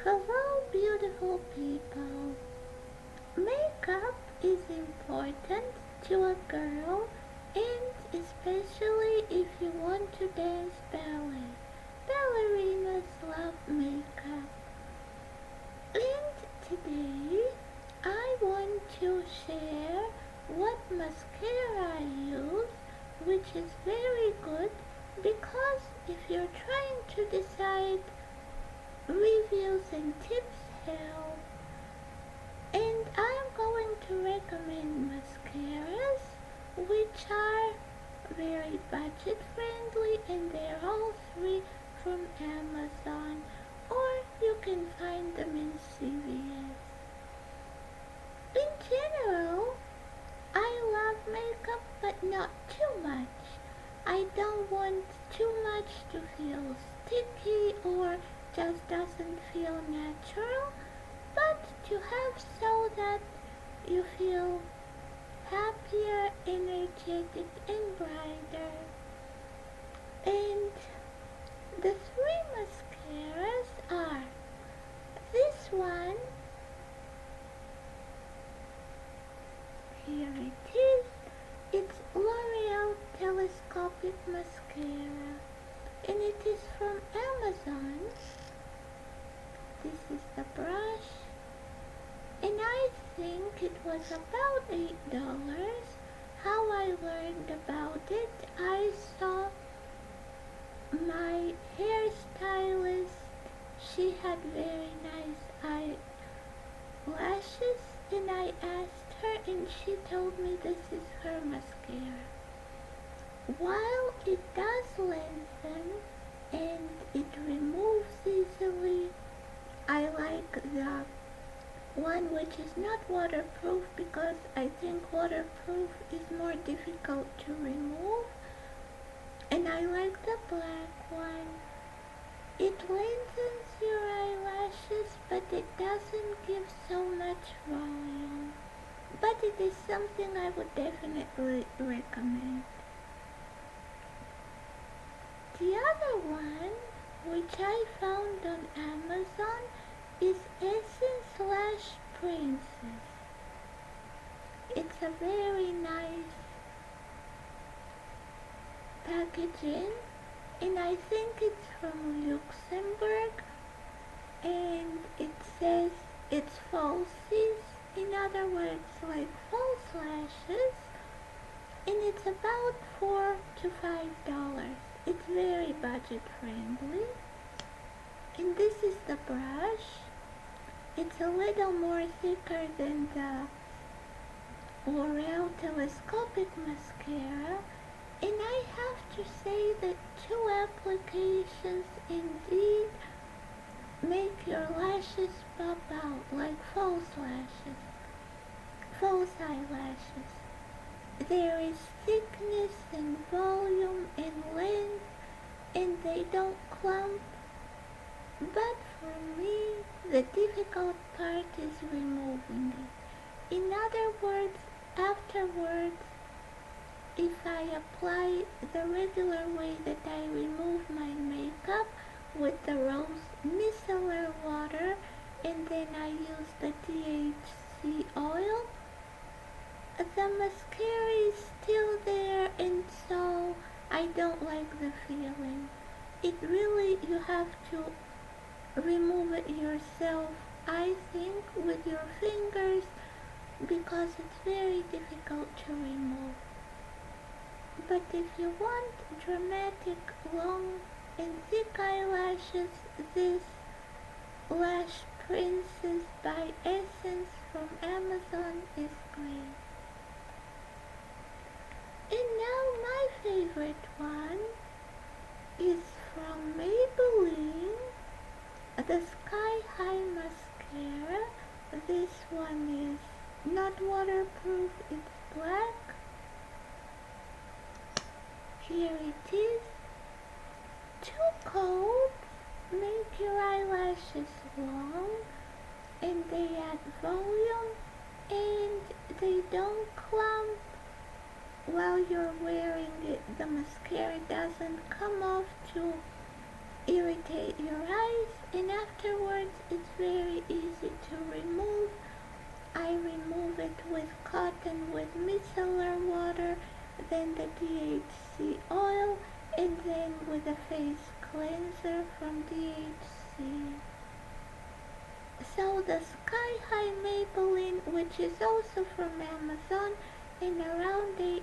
Hello, beautiful people. Makeup is important to a girl, and especially if you want to dance ballet. Ballerinas love makeup. And today, I want to share what mascara I use, which is very good because if you're trying to decide, reviews and tips help. And I'm going to recommend mascaras which are very budget friendly, and they're all three from Amazon, or you can find them in CVS. In general, I love makeup but not too much. I don't want too much to feel sticky or just doesn't feel natural, but to have so that you feel happier, energetic, and brighter. And the three mascaras are this one, here it is, it's L'Oreal Telescopic Mascara, and it is from Amazon. This is the brush, and I think it was about $8. How I learned about it, I saw my hairstylist, she had very nice eyelashes, and I asked her and she told me this is her mascara. While it does lengthen and it removes easily, I like the one which is not waterproof because I think waterproof is more difficult to remove. And I like the black one. It lengthens your eyelashes, but it doesn't give so much volume. But it is something I would definitely recommend. The other one, which I found on Amazon, is Essence Princess. It's a very nice packaging, and I think it's from Luxembourg, and it says it's falsies, in other words like false lashes, and it's about $4 to $5. It's very budget friendly. And this is the brush. It's a little more thicker than the L'Oreal Telescopic Mascara, and I have to say that 2 applications indeed make your lashes pop out like false eyelashes. There is thickness and volume and length, and they don't clump. But for me, the difficult part is removing it. In other words, afterwards, if I apply the regular way that I remove my makeup with the rose micellar water, and then I use the THC oil, the mascara is still there, and so I don't like the feeling. It really, you have to remove it yourself, I think, with your fingers, because it's very difficult to remove. But if you want dramatic, long and thick eyelashes, this Lash Princess by Essence from Amazon is great. And now my favorite one is from Maybelline, the Sky High Mascara. This one is not waterproof, it's black. Here it is. 2 coats make your eyelashes long, and they add volume, and they don't clump while you're wearing it. The mascara doesn't come off to irritate your eyes, and afterwards it's very easy to remove. I remove it with cotton with micellar water, then the DHC oil, and then with a face cleanser from DHC. So the Sky High Maybelline, which is also from Amazon, and around $8,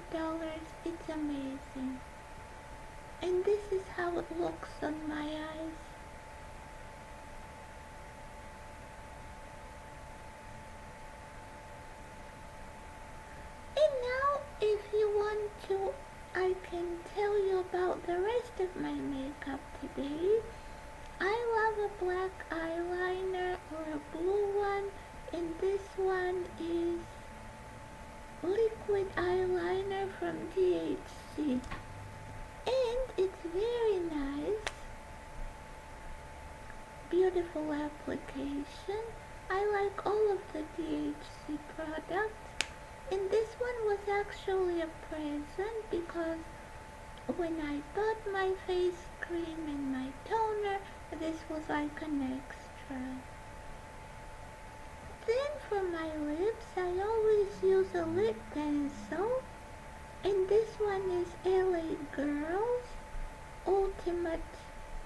it's amazing. And this is how it looks on my eyes. And now, if you want to, I can tell you about the rest of my makeup today. I love a black eyeliner or a blue one, and this one is liquid eyeliner from DHC. And it's very nice. Beautiful application. I like all of the DHC products. And this one was actually a present because when I bought my face cream and my toner, this was like an extra. Then for my lips, I always use a lip pencil. And this one is LA Girls Ultimate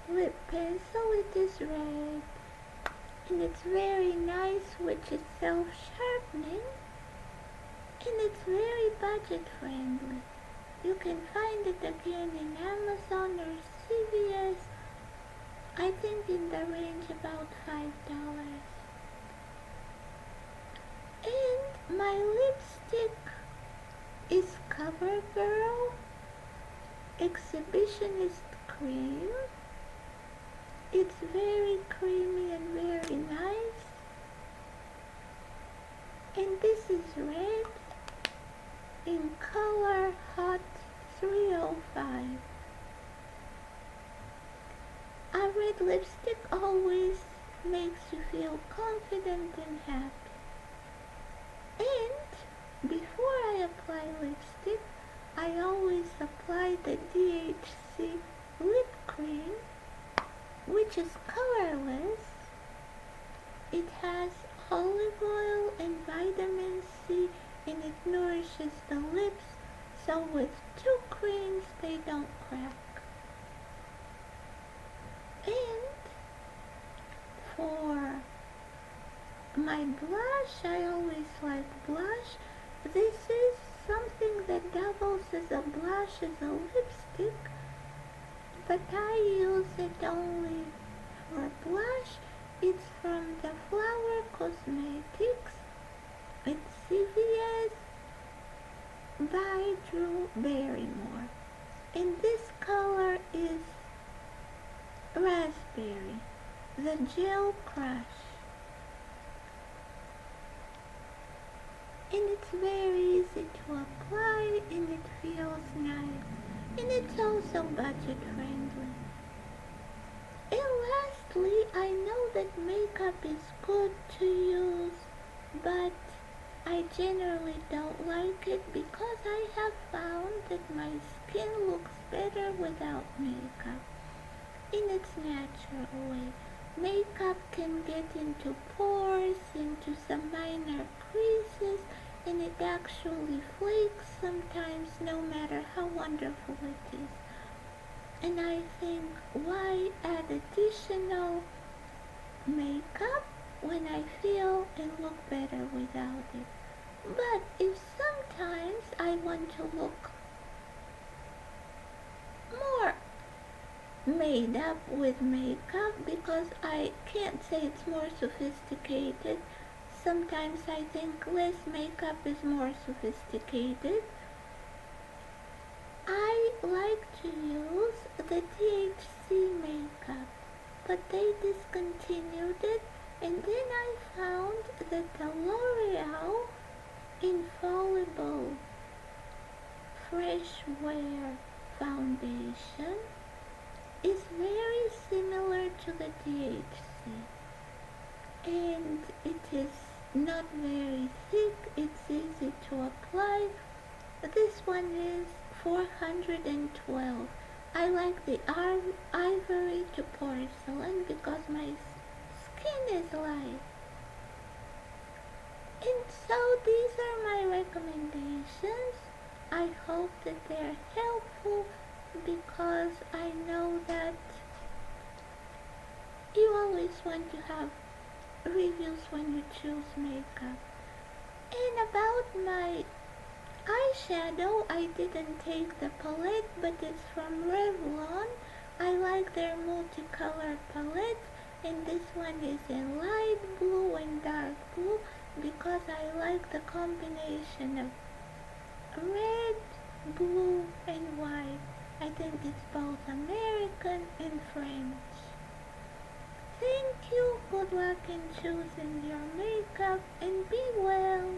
Lip Pencil. It is red. And it's very nice, which is self-sharpening. And it's very budget friendly. You can find it again in Amazon or CVS. I think in the range about $5. And my lipstick is CoverGirl Exhibitionist Cream. It's very creamy and very nice. And this is red in color Hot 305. A red lipstick always makes you feel confident and happy. And before I apply lipstick, I always apply the DHC lip cream, which is colorless. It has olive oil and vitamin C, and it nourishes the lips, so with 2 creams they don't crack. And for my blush, I always like blush. This is something that doubles as a blush, as a lipstick, but I use it only for blush. It's from the Flower Cosmetics. It's CVS by Drew Barrymore. And this color is Raspberry, the Gel Crush. And it's very easy to apply, and it feels nice. And it's also budget friendly. And lastly, I know that makeup is good to use, but I generally don't like it because I have found that my skin looks better without makeup in its natural way. Makeup can get into pores, into some minor creases, and it actually flakes sometimes, no matter how wonderful it is. And I think, why add additional makeup when I feel and look better without it? But if sometimes I want to look more made up with makeup, because I can't say it's more sophisticated. Sometimes I think less makeup is more sophisticated. I like to use the THC makeup, but they discontinued it, and then I found that the L'Oreal Infallible Fresh Wear Foundation is very similar to the THC, and it is not very thick. It's easy to apply. This one is 412. I like the ivory to porcelain because my is life. And so these are my recommendations. I hope that they're helpful because I know that you always want to have reviews when you choose makeup. And about my eyeshadow, I didn't take the palette, but it's from Revlon. I like their multicolored palette, and this one is in light blue and dark blue because I like the combination of red, blue, and white. I think it's both American and French. Thank you. Good luck in choosing your makeup and be well.